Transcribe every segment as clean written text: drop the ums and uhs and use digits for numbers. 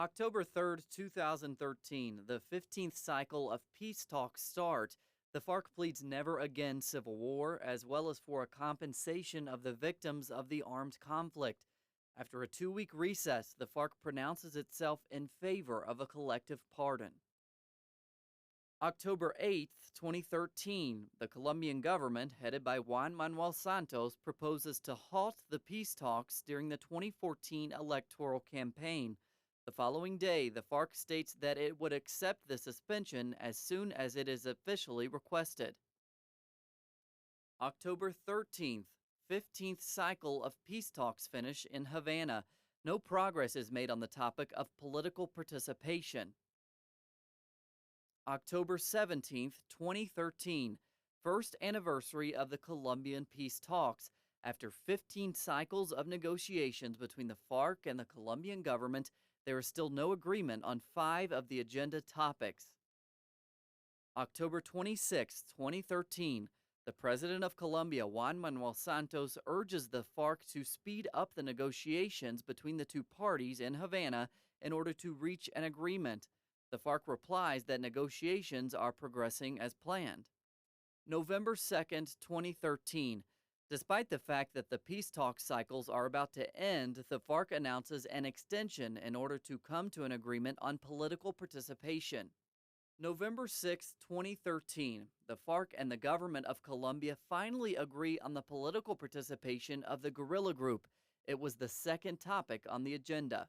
October 3rd, 2013, the 15th cycle of peace talks start. The FARC pleads never again civil war, as well as for a compensation of the victims of the armed conflict. After a 2-week recess, the FARC pronounces itself in favor of a collective pardon. October 8th, 2013, the Colombian government, headed by Juan Manuel Santos, proposes to halt the peace talks during the 2014 electoral campaign. The following day, the FARC states that it would accept the suspension as soon as it is officially requested. October 13th, 15th cycle of peace talks finish in Havana. No progress is made on the topic of political participation. October 17th, 2013, first anniversary of the Colombian peace talks. After 15 cycles of negotiations between the FARC and the Colombian government, there is still no agreement on 5 of the agenda topics. October 26, 2013, the President of Colombia, Juan Manuel Santos, urges the FARC to speed up the negotiations between the two parties in Havana in order to reach an agreement. The FARC replies that negotiations are progressing as planned. November 2nd, 2013. Despite the fact that the peace talk cycles are about to end, the FARC announces an extension in order to come to an agreement on political participation. November 6, 2013. The FARC and the government of Colombia finally agree on the political participation of the guerrilla group. It was the second topic on the agenda.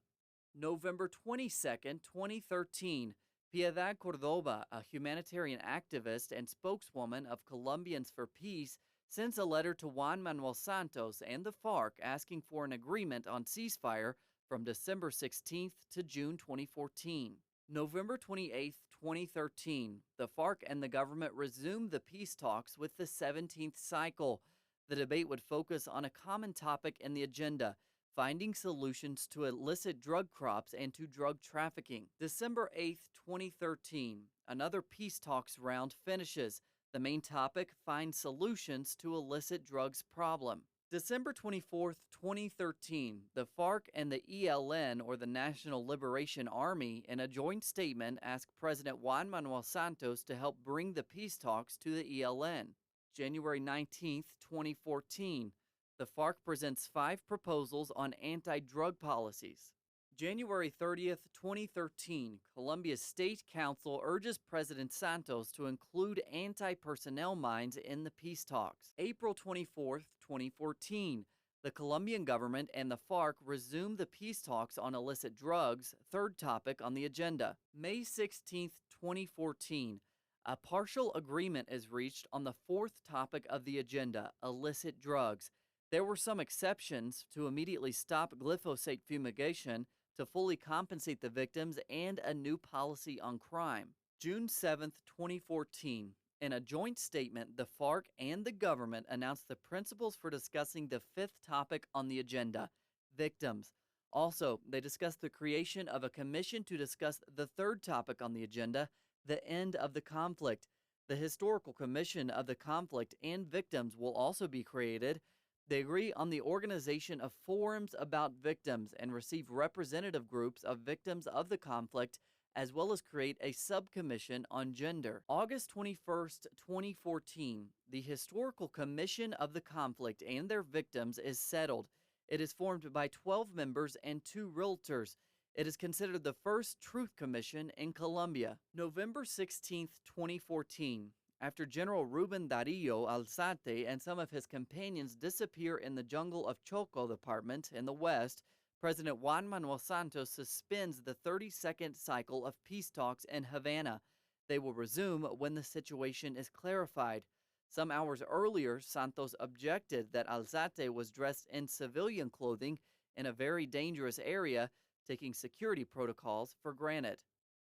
November 22nd, 2013. Piedad Cordoba, a humanitarian activist and spokeswoman of Colombians for Peace, sends a letter to Juan Manuel Santos and the FARC asking for an agreement on ceasefire from December 16th to June 2014. November 28th, 2013, the FARC and the government resumed the peace talks with the 17th cycle. The debate would focus on a common topic in the agenda: finding solutions to illicit drug crops and to drug trafficking. December 8th, 2013, another peace talks round finishes. The main topic: find solutions to illicit drugs problem. December 24th, 2013, the FARC and the ELN, or the National Liberation Army, in a joint statement asked President Juan Manuel Santos to help bring the peace talks to the ELN. January 19th, 2014, the FARC presents 5 proposals on anti-drug policies. January 30th, 2013, Colombia's State Council urges President Santos to include anti-personnel mines in the peace talks. April 24th, 2014, the Colombian government and the FARC resume the peace talks on illicit drugs, third topic on the agenda. May 16th, 2014, a partial agreement is reached on the fourth topic of the agenda, illicit drugs. There were some exceptions: to immediately stop glyphosate fumigation, to fully compensate the victims, and a new policy on crime. June 7th, 2014. In a joint statement, the FARC and the government announced the principles for discussing the 5th topic on the agenda: victims. Also, they discussed the creation of a commission to discuss the 3rd topic on the agenda: the end of the conflict. The Historical Commission of the Conflict and Victims will also be created. They agree on the organization of forums about victims and receive representative groups of victims of the conflict, as well as create a subcommission on gender. August 21st, 2014, the Historical Commission of the Conflict and their victims is settled. It is formed by 12 members and 2 realtors. It is considered the first truth commission in Colombia. November 16th, 2014. After General Ruben Darío Alzate and some of his companions disappear in the jungle of Choco Department in the west, President Juan Manuel Santos suspends the 32nd cycle of peace talks in Havana. They will resume when the situation is clarified. Some hours earlier, Santos objected that Alzate was dressed in civilian clothing in a very dangerous area, taking security protocols for granted.